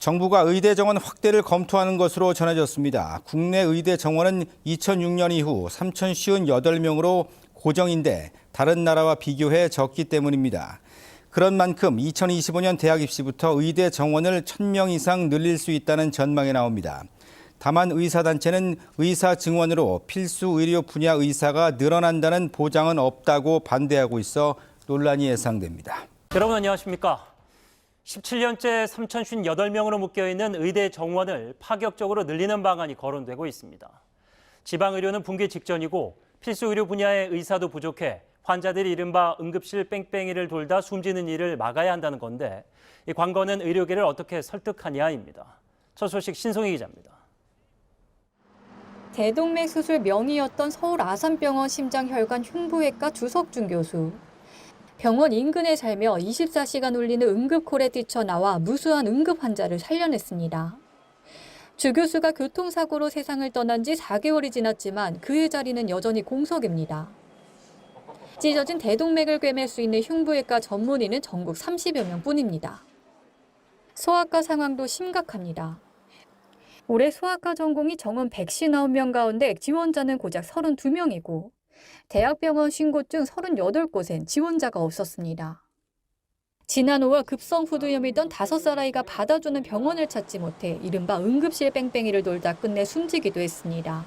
정부가 의대 정원 확대를 검토하는 것으로 전해졌습니다. 국내 의대 정원은 2006년 이후 3,058명으로 고정인데 다른 나라와 비교해 적기 때문입니다. 그런 만큼 2025년 대학 입시부터 의대 정원을 1,000명 이상 늘릴 수 있다는 전망이 나옵니다. 다만 의사단체는 의사 증원으로 필수 의료 분야 의사가 늘어난다는 보장은 없다고 반대하고 있어 논란이 예상됩니다. 여러분 안녕하십니까? 17년째 3,058명으로 묶여있는 의대 정원을 파격적으로 늘리는 방안이 거론되고 있습니다. 지방의료는 붕괴 직전이고 필수 의료 분야의 의사도 부족해 환자들이 이른바 응급실 뺑뺑이를 돌다 숨지는 일을 막아야 한다는 건데 이 관건은 의료계를 어떻게 설득하냐입니다. 첫 소식 신송희 기자입니다. 대동맥 수술 명의였던 서울 아산병원 심장혈관 흉부외과 주석준 교수. 병원 인근에 살며 24시간 울리는 응급콜에 뛰쳐나와 무수한 응급 환자를 살려냈습니다. 주 교수가 교통사고로 세상을 떠난 지 4개월이 지났지만 그의 자리는 여전히 공석입니다. 찢어진 대동맥을 꿰맬 수 있는 흉부외과 전문의는 전국 30여 명뿐입니다. 소아과 상황도 심각합니다. 올해 소아과 전공이 정원 159명 가운데 지원자는 고작 32명이고 대학병원 50곳 중 38곳엔 지원자가 없었습니다. 지난 5월 급성 후두염이던 5살 아이가 받아주는 병원을 찾지 못해 이른바 응급실 뺑뺑이를 돌다 끝내 숨지기도 했습니다.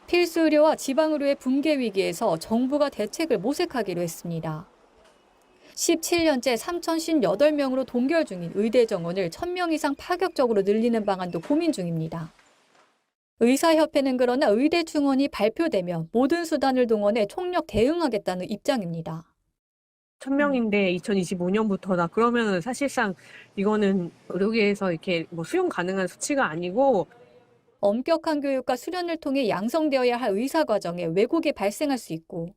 필수 의료와 지방 의료의 붕괴 위기에서 정부가 대책을 모색하기로 했습니다. 17년째 3,058명으로 동결 중인 의대 정원을 1,000명 이상 파격적으로 늘리는 방안도 고민 중입니다. 의사협회는 그러나 의대 증원이 발표되면 모든 수단을 동원해 총력 대응하겠다는 입장입니다. 1,000명인데 2025년부터다. 그러면 사실상 이거는 의료계에서 이렇게 수용 가능한 수치가 아니고 엄격한 교육과 수련을 통해 양성되어야 할 의사 과정에 왜곡이 발생할 수 있고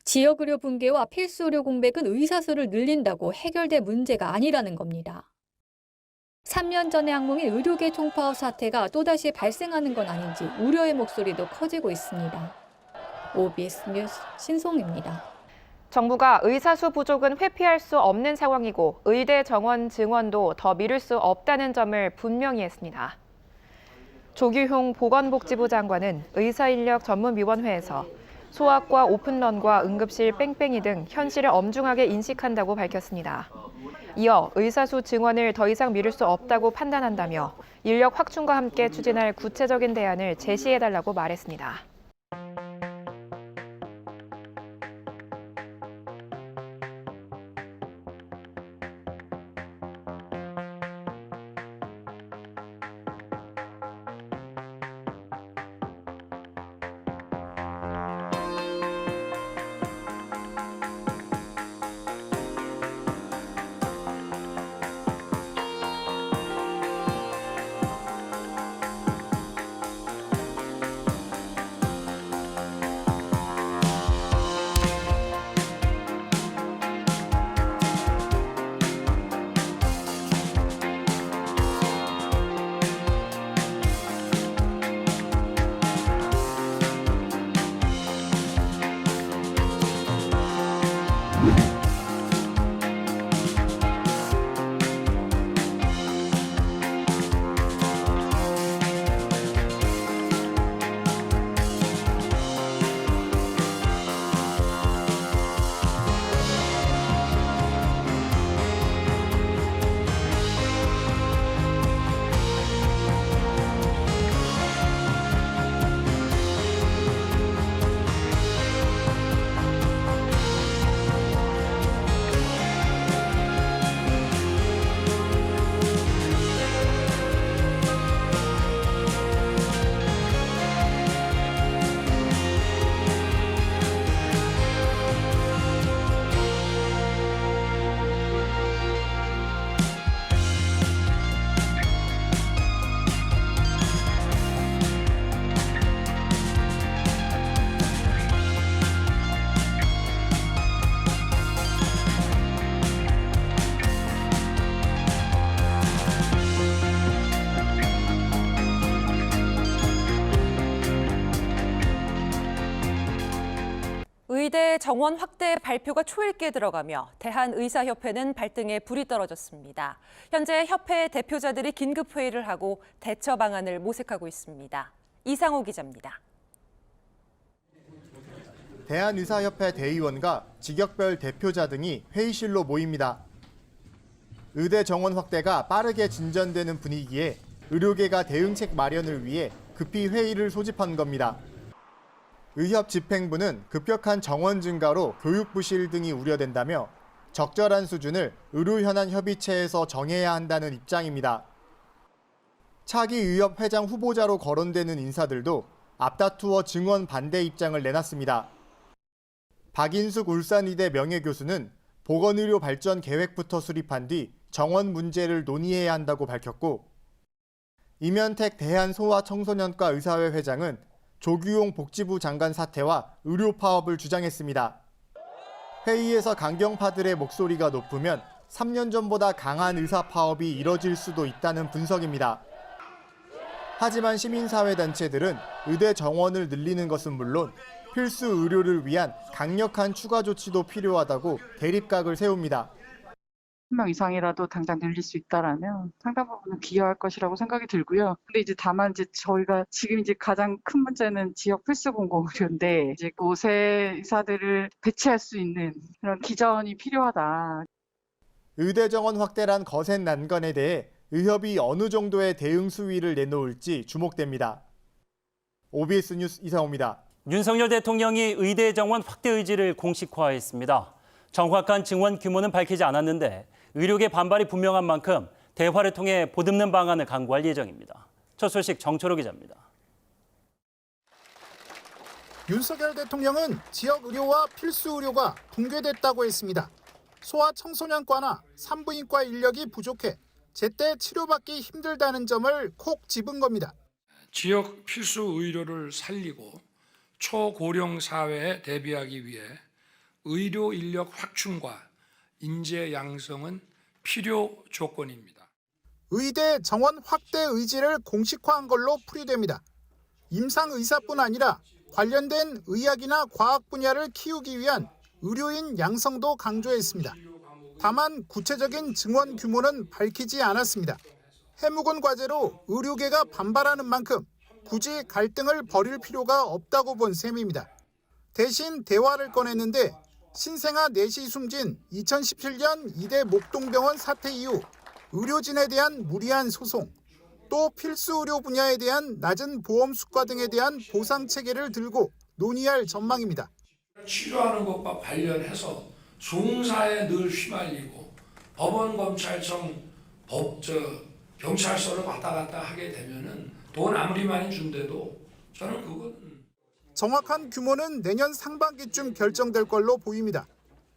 지역 의료 붕괴와 필수 의료 공백은 의사 수를 늘린다고 해결될 문제가 아니라는 겁니다. 3년 전의 악몽인 의료계 총파업 사태가 또다시 발생하는 건 아닌지 우려의 목소리도 커지고 있습니다. OBS 뉴스 신송입니다. 정부가 의사수 부족은 회피할 수 없는 상황이고 의대 정원 증원도 더 미룰 수 없다는 점을 분명히 했습니다. 조규홍 보건복지부 장관은 의사인력전문위원회에서 소아과 오픈런과 응급실 뺑뺑이 등 현실을 엄중하게 인식한다고 밝혔습니다. 이어 의사수 증원을 더 이상 미룰 수 없다고 판단한다며 인력 확충과 함께 추진할 구체적인 대안을 제시해달라고 말했습니다. 의대 정원 확대 발표가 초읽기에 들어가며 대한의사협회는 발등에 불이 떨어졌습니다. 현재 협회 대표자들이 긴급 회의를 하고 대처 방안을 모색하고 있습니다. 이상호 기자입니다. 대한의사협회 대의원과 직역별 대표자 등이 회의실로 모입니다. 의대 정원 확대가 빠르게 진전되는 분위기에 의료계가 대응책 마련을 위해 급히 회의를 소집한 겁니다. 의협 집행부는 급격한 정원 증가로 교육 부실 등이 우려된다며 적절한 수준을 의료현안협의체에서 정해야 한다는 입장입니다. 차기 의협 회장 후보자로 거론되는 인사들도 앞다투어 증원 반대 입장을 내놨습니다. 박인숙 울산의대 명예교수는 보건의료 발전 계획부터 수립한 뒤 정원 문제를 논의해야 한다고 밝혔고, 이면택 대한소아청소년과 의사회 회장은 조규용 복지부 장관 사퇴와 의료 파업을 주장했습니다. 회의에서 강경파들의 목소리가 높으면 3년 전보다 강한 의사 파업이 이뤄질 수도 있다는 분석입니다. 하지만 시민사회단체들은 의대 정원을 늘리는 것은 물론 필수 의료를 위한 강력한 추가 조치도 필요하다고 대립각을 세웁니다. 1명 이상이라도 당장 늘릴 수 있다라면 상당 부분은 기여할 것이라고 생각이 들고요. 근데 이제 다만 이제 저희가 지금 이제 가장 큰 문제는 지역 필수 공공 의료인데 이제 고세 의사들을 배치할 수 있는 그런 기전이 필요하다. 의대 정원 확대란 거센 난관에 대해 의협이 어느 정도의 대응 수위를 내놓을지 주목됩니다. OBS 뉴스 이상호입니다. 윤석열 대통령이 의대 정원 확대 의지를 공식화했습니다. 정확한 증원 규모는 밝히지 않았는데 의료계 반발이 분명한 만큼 대화를 통해 보듬는 방안을 강구할 예정입니다. 첫 소식 정철호 기자입니다. 윤석열 대통령은 지역 의료와 필수 의료가 붕괴됐다고 했습니다. 소아청소년과나 산부인과 인력이 부족해 제때 치료받기 힘들다는 점을 콕 집은 겁니다. 지역 필수 의료를 살리고 초고령 사회에 대비하기 위해 의료 인력 확충과 인재 양성은 필요 조건입니다. 의대 정원 확대 의지를 공식화한 걸로 풀이됩니다. 임상 의사뿐 아니라 관련된 의학이나 과학 분야를 키우기 위한 의료인 양성도 강조했습니다. 다만 구체적인 증원 규모는 밝히지 않았습니다. 해묵은 과제로 의료계가 반발하는 만큼 굳이 갈등을 벌일 필요가 없다고 본 셈입니다. 대신 대화를 꺼냈는데 신생아 넷이 숨진 2017년 이대 목동병원 사태 이후 의료진에 대한 무리한 소송, 또 필수 의료 분야에 대한 낮은 보험 수가 등에 대한 보상 체계를 들고 논의할 전망입니다. 치료하는 것과 관련해서 송사에 늘 휘말리고 법원, 검찰청, 경찰서를 왔다 갔다 하게 되면은 돈 아무리 많이 준대도 저는 그건 정확한 규모는 내년 상반기쯤 결정될 걸로 보입니다.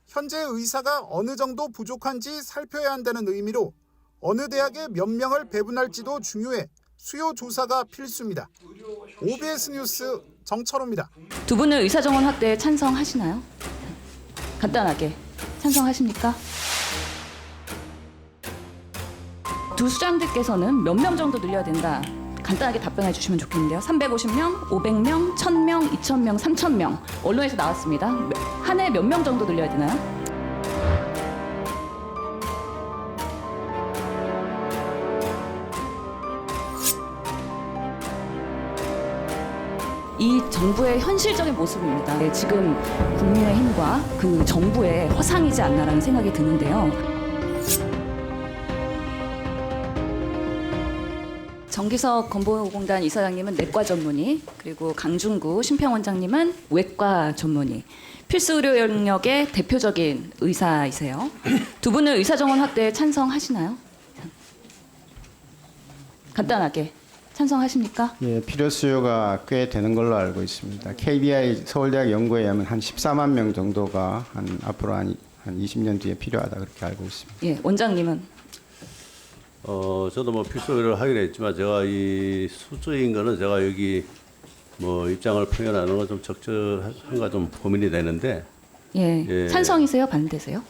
현재 의사가 어느 정도 부족한지 살펴야 한다는 의미로 어느 대학에 몇 명을 배분할지도 중요해 수요 조사가 필수입니다. OBS 뉴스 정철호입니다. 두 분은 의사정원 확대에 찬성하시나요? 간단하게 찬성하십니까? 두 수장들께서는 몇 명 정도 늘려야 된다. 간단하게 답변해 주시면 좋겠는데요. 350명, 500명, 1000명, 2000명, 3000명. 언론에서 나왔습니다. 한 해 몇 명 정도 늘려야 되나요? 이 정부의 현실적인 모습입니다. 네, 지금 국민의힘과 그 정부의 허상이지 않나라는 생각이 드는데요. 정기석 건보공단 이사장님은 내과 전문의, 그리고 강중구 심평원장님은 외과 전문의, 필수 의료 영역의 대표적인 의사이세요. 두 분은 의사정원 확대에 찬성하시나요? 간단하게 찬성하십니까? 예, 필요 수요가 꽤 되는 걸로 알고 있습니다. KBI 서울대학 연구에 의하면 한 14만 명 정도가 앞으로 한 20년 뒤에 필요하다 그렇게 알고 있습니다. 예, 원장님은? 저도 뭐 필수 의료를 하긴 했지만 제가 이 수적인 거는 제가 여기 뭐 입장을 표현하는 건 좀 적절한가 좀 고민이 되는데. 예, 예, 찬성이세요? 반대세요?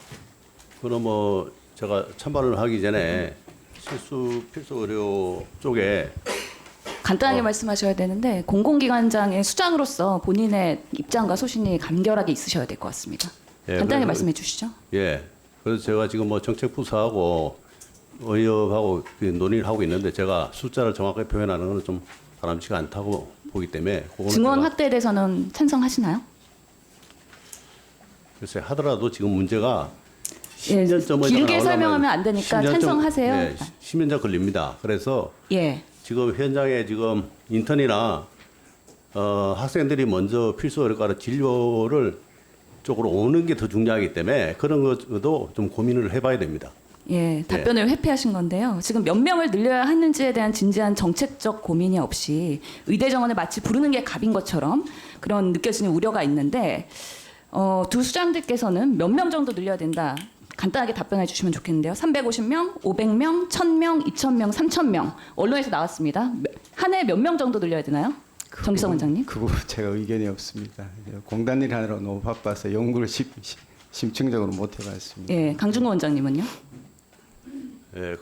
그럼 뭐 제가 찬반을 하기 전에 필수 의료 쪽에 간단하게 말씀하셔야 되는데 공공기관장의 수장으로서 본인의 입장과 소신이 간결하게 있으셔야 될 것 같습니다. 예, 간단하게 그래서- 말씀해 주시죠. 예. 그래서 제가 지금 뭐 정책부서하고 의협하고 논의를 하고 있는데 제가 숫자를 정확하게 표현하는 것은 좀 바람직하지 않다고 보기 때문에 그거는 증원 제가 확대에 대해서는 찬성하시나요? 글쎄 하더라도 지금 문제가 예, 10년점을 길게 설명하면 안 되니까 찬성하세요. 네, 10년째 걸립니다. 그래서 예. 지금 현장에 지금 인턴이나 학생들이 먼저 필수 의료과로 진료를 쪽으로 오는 게 더 중요하기 때문에 그런 것도 좀 고민을 해봐야 됩니다. 예, 답변을 회피하신 건데요. 지금 몇 명을 늘려야 하는지에 대한 진지한 정책적 고민이 없이 의대 정원을 마치 부르는 게 갑인 것처럼 그런 느껴지는 우려가 있는데 두 수장들께서는 몇 명 정도 늘려야 된다. 간단하게 답변해 주시면 좋겠는데요. 350명, 500명, 1000명, 2000명, 3000명. 언론에서 나왔습니다. 한 해 몇 명 정도 늘려야 되나요? 정기성 원장님. 그 부분 제가 의견이 없습니다. 공단 일 하느라 너무 바빠서 연구를 심층적으로 못 해봤습니다. 예, 강준호 원장님은요? 예,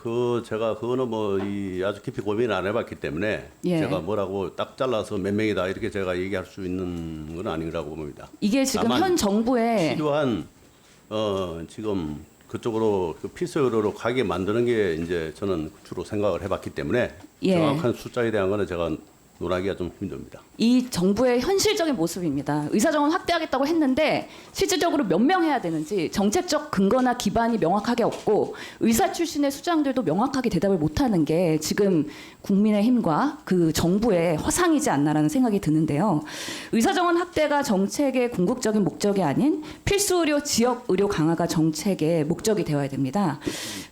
제가 그거는 뭐 아주 깊이 고민을 안 해봤기 때문에 예. 제가 뭐라고 딱 잘라서 몇 명이다 이렇게 제가 얘기할 수 있는 건 아니라고 봅니다. 이게 지금 다만 현 정부의 필요한 지금 그쪽으로 그 필수 의료로 가게 만드는 게 이제 저는 주로 생각을 해봤기 때문에 예. 정확한 숫자에 대한 거는 제가 논하기가 좀 힘듭니다. 이 정부의 현실적인 모습입니다. 의사정원 확대하겠다고 했는데 실질적으로 몇 명 해야 되는지 정책적 근거나 기반이 명확하게 없고 의사 출신의 수장들도 명확하게 대답을 못하는 게 지금 국민의힘과 그 정부의 허상이지 않나라는 생각이 드는데요. 의사정원 확대가 정책의 궁극적인 목적이 아닌 필수의료 지역의료 강화가 정책의 목적이 되어야 됩니다.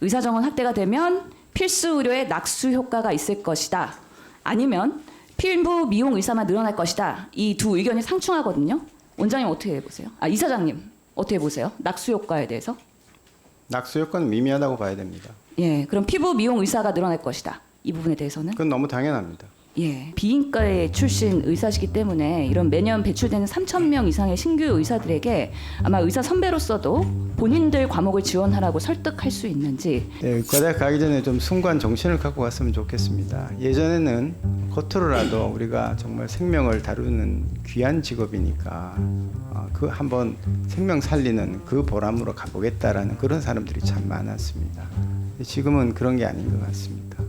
의사정원 확대가 되면 필수의료에 낙수 효과가 있을 것이다. 아니면 필부 미용 의사만 늘어날 것이다. 이 두 의견이 상충하거든요. 원장님 어떻게 보세요? 이사장님 어떻게 보세요? 낙수 효과에 대해서? 낙수 효과는 미미하다고 봐야 됩니다. 예, 그럼 피부 미용 의사가 늘어날 것이다. 이 부분에 대해서는? 그건 너무 당연합니다. 예, 비인과에 출신 의사시기 때문에 이런 매년 배출되는 3,000명 이상의 신규 의사들에게 아마 의사 선배로서도 본인들 과목을 지원하라고 설득할 수 있는지. 네, 의과대학 가기 전에 좀 순간 정신을 갖고 갔으면 좋겠습니다. 예전에는 겉으로라도 우리가 정말 생명을 다루는 귀한 직업이니까 그 한번 생명 살리는 그 보람으로 가보겠다라는 그런 사람들이 참 많았습니다. 지금은 그런 게 아닌 것 같습니다.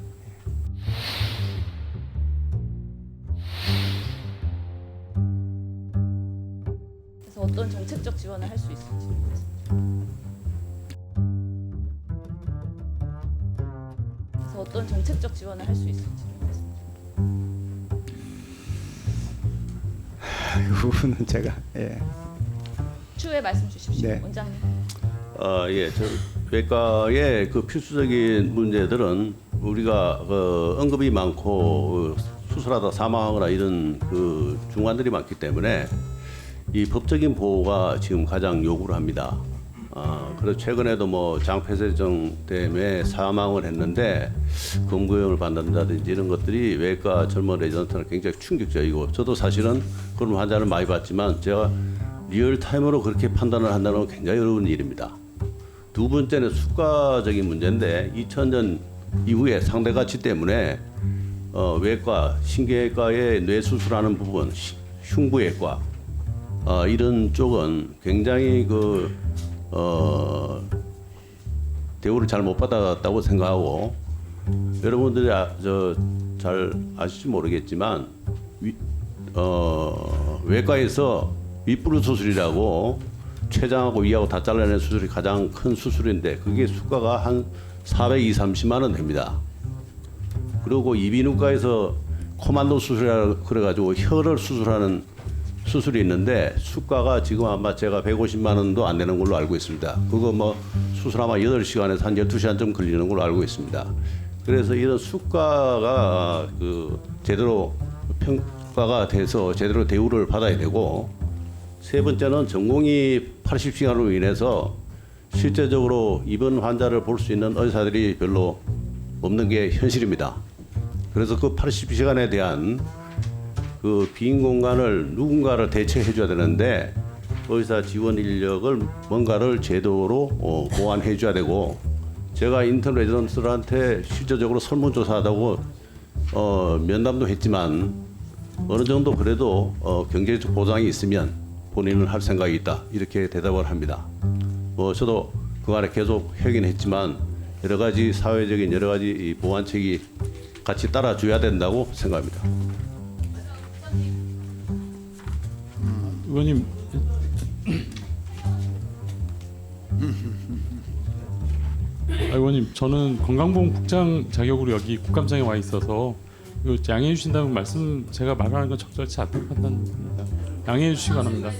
그래서 어떤 정책적 지원을 할 수 있을지. 그래서 어떤 정책적 지원을 할 수 있을지. 그 부분은 제가 추후에 말씀 주십시오. 네. 원장님. 예, 저 외과의 그 필수적인 문제들은 우리가 언급이 많고 수술하다 사망하거나 이런 그 중환들이 많기 때문에 이 법적인 보호가 지금 가장 요구를 합니다. 그래서 최근에도 뭐 장폐쇄정 때문에 사망을 했는데 검거형을 받는다든지 이런 것들이 외과 젊은 레지던트는 굉장히 충격적이고 저도 사실은 그런 환자를 많이 봤지만 제가 리얼타임으로 그렇게 판단을 한다는 건 굉장히 어려운 일입니다. 두 번째는 수가적인 문제인데 2000년 이후에 상대가치 때문에 외과, 신경외과의 뇌 수술하는 부분, 흉부외과 이런 쪽은 굉장히 대우를 잘 못 받았다고 생각하고 여러분들이 잘 아실지 모르겠지만 외과에서 윗부루 수술이라고 췌장하고 위하고 다 잘라내는 수술이 가장 큰 수술인데 그게 수가가 한 420~30만 원 됩니다. 그리고 이비인후과에서 코만도 수술이라고 그래가지고 혀를 수술하는 수술이 있는데 수가가 지금 아마 제가 150만 원도 안 되는 걸로 알고 있습니다. 그거 뭐 수술 아마 8시간에서 한 12시간쯤 걸리는 걸로 알고 있습니다. 그래서 이런 수가가 제대로 평가가 돼서 제대로 대우를 받아야 되고 세 번째는 전공의 80시간으로 인해서 실제적으로 입원 환자를 볼 수 있는 의사들이 별로 없는 게 현실입니다. 그래서 그 80시간에 대한 그 빈 공간을 누군가를 대체해 줘야 되는데 의사 지원 인력을 뭔가를 제도로 보완해 줘야 되고 제가 인턴 레지던트들한테 실질적으로 설문조사하다고 면담도 했지만 어느 정도 그래도 경제적 보장이 있으면 본인은 할 생각이 있다 이렇게 대답을 합니다. 저도 그간에 계속 확인했지만 여러 가지 사회적인 여러 가지 이 보완책이 같이 따라줘야 된다고 생각합니다. 의원님, 의원님, 저는 건강보험국장 자격으로 여기 국감장에 와 있어서 이거 양해해 주신다는 말씀 제가 말하는 건 적절치 않다고 판단합니다. 양해해 주시기 바랍니다.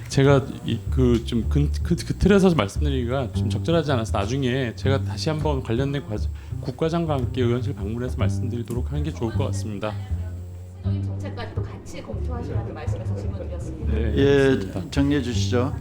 제가 그 틀에서 말씀드리기가 좀 적절하지 않아서 나중에 제가 다시 한번 관련된 국과장과 함께 의원실 방문해서 말씀드리도록 하는 게 좋을 것 같습니다. 정책까지도 같이 검토하시라는 말씀에서 질문드렸습니다. 네, 예, 정리해 주시죠.